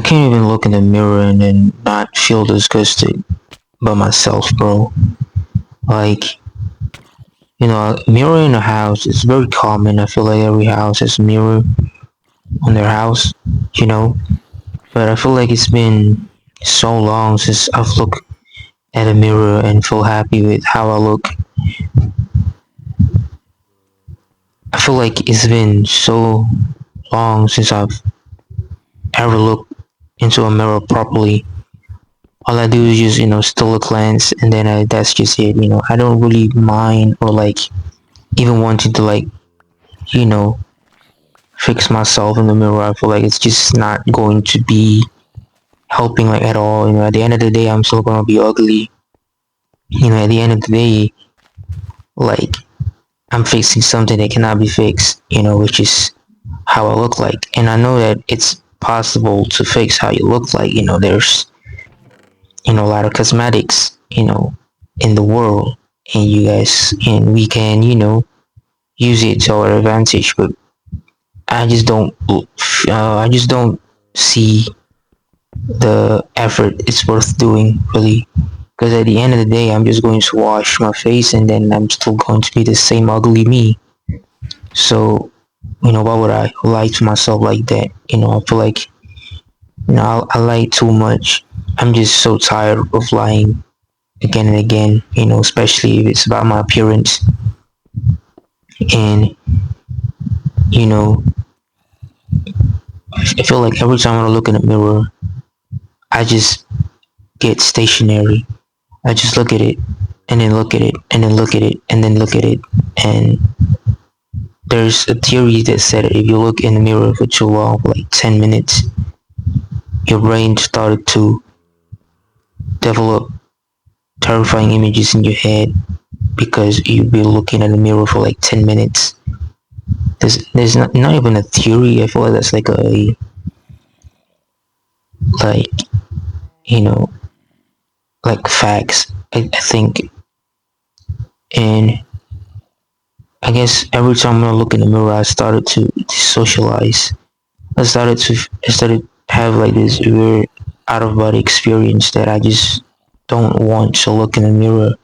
can't even look in the mirror and then not feel disgusted by myself, bro. Like, a mirror in a house is very common. I feel like every house has a mirror on their house, you know. But I feel like it's been so long since I've looked at a mirror and feel happy with how I look. I feel like it's been so long since I've ever looked into a mirror properly. All I do is just, still a glance, and then that's just it. I don't really mind or like even wanting to like, you know, fix myself in the mirror. I feel like it's just not going to be helping like at all. At the end of the day, I'm still gonna be ugly. At the end of the day, like I'm fixing something that cannot be fixed. Which is how I look like, and I know that it's possible to fix how you look like. There's a lot of cosmetics, in the world, and you guys, and we can, use it to our advantage. But I just don't see the effort it's worth doing, really. Because at the end of the day, I'm just going to wash my face, and then I'm still going to be the same ugly me. So, why would I lie to myself like that? I feel like, I lie too much. I'm just so tired of lying again and again, especially if it's about my appearance. And, you know, I feel like every time I look in the mirror, I just get stationary. I just look at it, and then look at it, and then look at it, and then look at it. And there's a theory that said that if you look in the mirror for too long, for like 10 minutes, your brain started to develop terrifying images in your head because you've been looking at the mirror for like 10 minutes. There's not even a theory. I feel like that's like like, you know, like facts, I think. And I guess every time I look in the mirror, I started to socialize. I started to have like this weird out of body experience that I just don't want to look in the mirror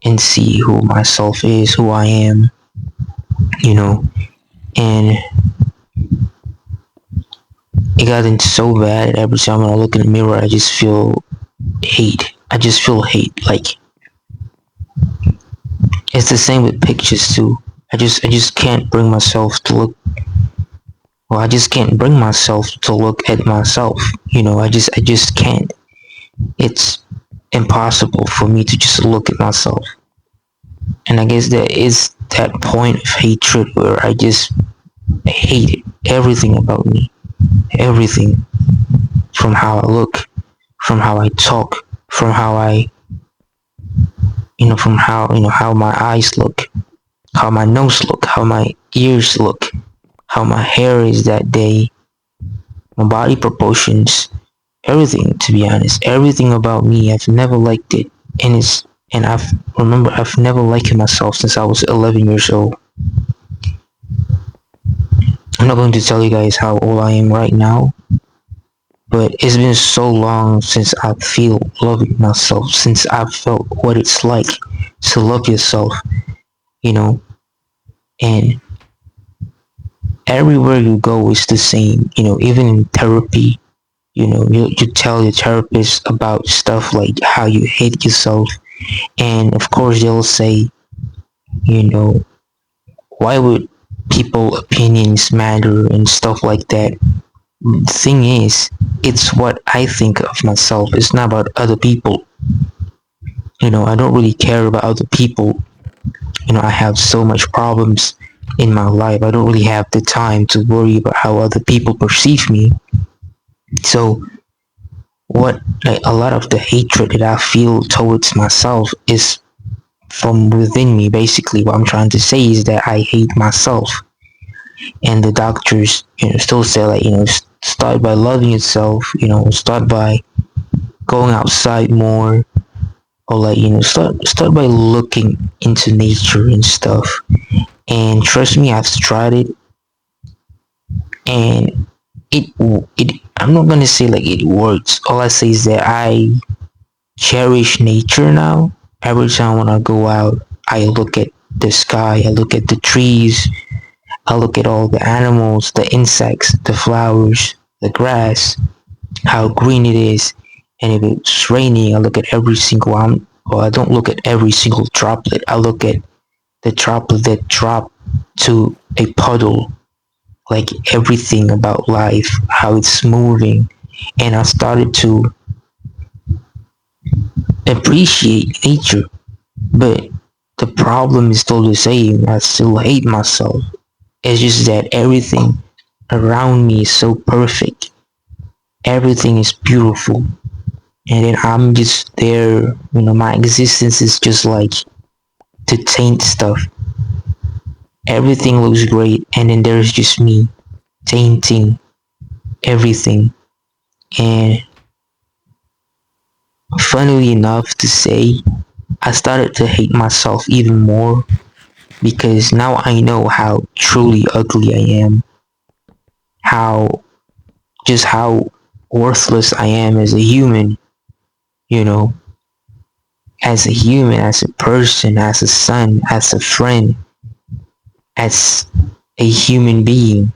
and see who myself is, who I am, you know. And it got so bad every time I look in the mirror, I just feel hate. I just feel hate. Like, it's the same with pictures too. I just can't bring myself to look. Well, I just can't bring myself to look at myself. I just can't. It's impossible for me to just look at myself. And I guess there is that point of hatred where I just hate everything about me. Everything. From how I look, from how I talk, from how I, from how my eyes look, how my nose look, how my ears look, how my hair is that day, my body proportions, everything, to be honest. Everything about me, I've never liked it. And I've never liked myself since I was 11 years old. I'm not going to tell you guys how old I am right now, but it's been so long since I feel loving myself, since I've felt what it's like to love yourself, you know. And everywhere you go is the same, even in therapy. You tell your therapist about stuff like how you hate yourself, and of course they'll say, you know why would people opinions matter and stuff like that. The thing is, it's what I think of myself. It's not about other people. I don't really care about other people. I have so much problems in my life. I don't really have the time to worry about how other people perceive me. So what, like, a lot of the hatred that I feel towards myself is from within me. Basically, what I'm trying to say is that I hate myself. And the doctors, still say, like, start by loving yourself. Start by going outside more, or like, start by looking into nature and stuff. And trust me, I've tried it, and it I'm not gonna say like it works. All I say is that I cherish nature now. Every time when I go out, I look at the sky, I look at the trees, I look at all the animals, the insects, the flowers, the grass, how green it is. And if it's raining, I look at every single well, I don't look at every single droplet. I look at the droplet that drop to a puddle, like everything about life, how it's moving. And I started to appreciate nature. But the problem is still the same. I still hate myself. It's just that everything around me is so perfect. Everything is beautiful. And then I'm just there, my existence is just like to taint stuff. Everything looks great, and then there's just me tainting everything. And funnily enough to say, I started to hate myself even more because now I know how truly ugly I am, how how worthless I am as a human, you know, as a human, as a person, as a son, as a friend, as a human being,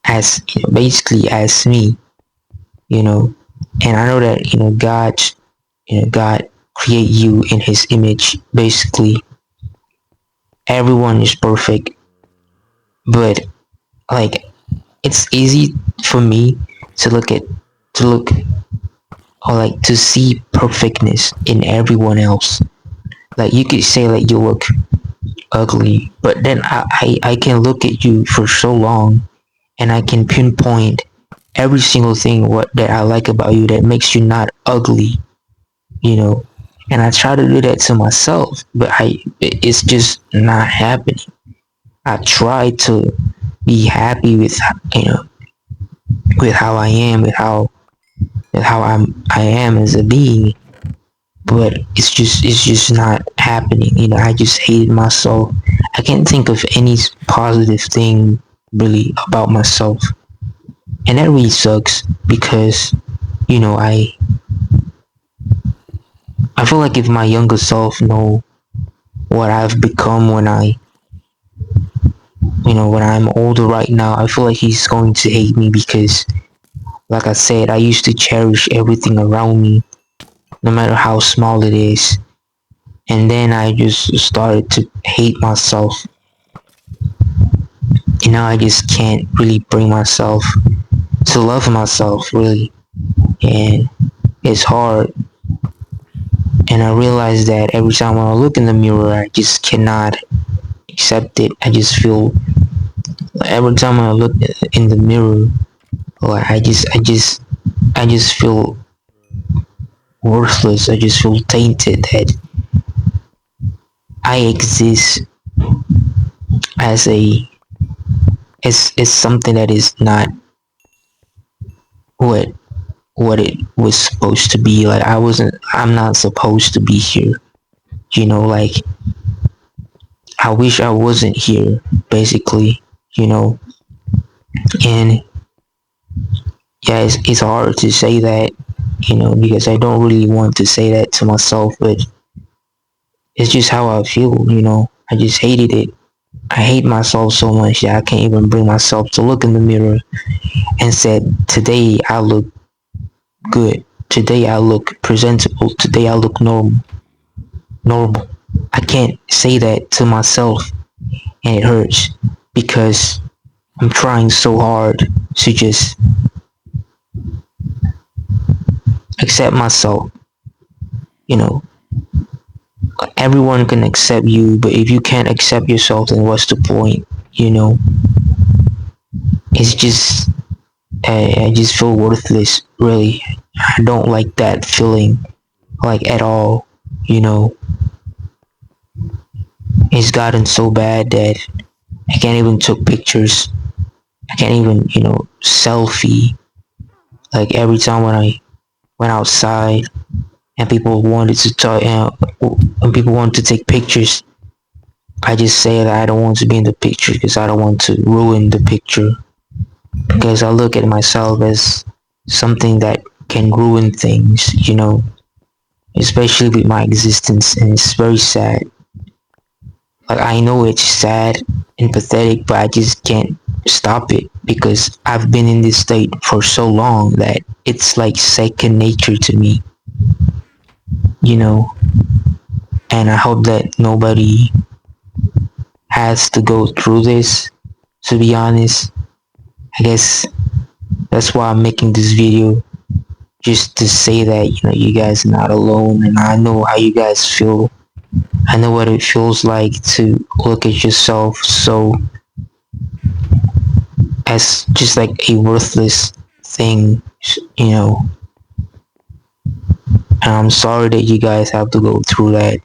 as basically as me, you know. And I know that God create you in His image. Basically, everyone is perfect, but like it's easy for me to look or like to see perfectness in everyone else. Like you could say like you look ugly, but then I can look at you for so long and I can pinpoint every single thing what that I like about you that makes you not ugly, you know. And I try to do that to myself, but it's just not happening. I try to be happy with with how I am, with how I am as a being, but it's just not happening. I just hated myself. I can't think of any positive thing really about myself, and that really sucks because you know I feel like if my younger self know what I've become when I'm older right now, I feel like he's going to hate me because, like I said, I used to cherish everything around me, no matter how small it is. And then I just started to hate myself. I just can't really bring myself to love myself, really. And it's hard. And I realize that every time when I look in the mirror, I just cannot accept it. I just feel every time I look in the mirror, like I just feel worthless. I just feel tainted that I exist as a as something that is not what what it was supposed to be. Like I'm not supposed to be here. Like I wish I wasn't here, basically, you know. And yeah, it's hard to say that, because I don't really want to say that to myself, but it's just how I feel. I just hated it. I hate myself so much that I can't even bring myself to look in the mirror and said, today I look good. Today I look presentable. Today I look normal. I can't say that to myself, and it hurts because I'm trying so hard to just accept myself. You know, everyone can accept you, but if you can't accept yourself, then what's the point? It's just I just feel worthless. Really, I don't like that feeling, like at all. You know, it's gotten so bad that I can't even take pictures. I can't even selfie. Like every time when I went outside and people wanted to talk, when people wanted to take pictures, I just say that I don't want to be in the picture because I don't want to ruin the picture. because I look at myself as something that can ruin things, especially with my existence, and it's very sad. Like, I know it's sad and pathetic, but I just can't stop it because I've been in this state for so long that it's like second nature to me, you know. And I hope that nobody has to go through this, to be honest. I guess that's why I'm making this video, just to say that, you guys are not alone, and I know how you guys feel. I know what it feels like to look at yourself so as just like a worthless thing, you know. And I'm sorry that you guys have to go through that,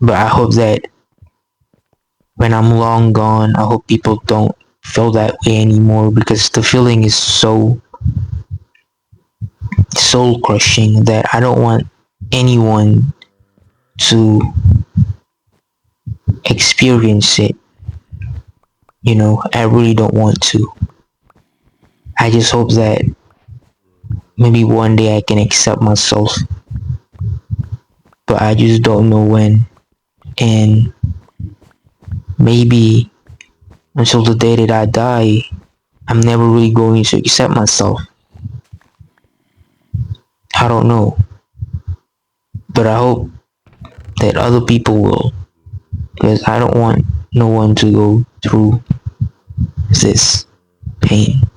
but I hope that when I'm long gone, I hope people don't feel that way anymore, because the feeling is so soul crushing that I don't want anyone to experience it. I really don't want to. I just hope that maybe one day I can accept myself, but I just don't know when. And maybe until the day that I die, I'm never really going to accept myself. I don't know, but I hope that other people will, because I don't want no one to go through this pain.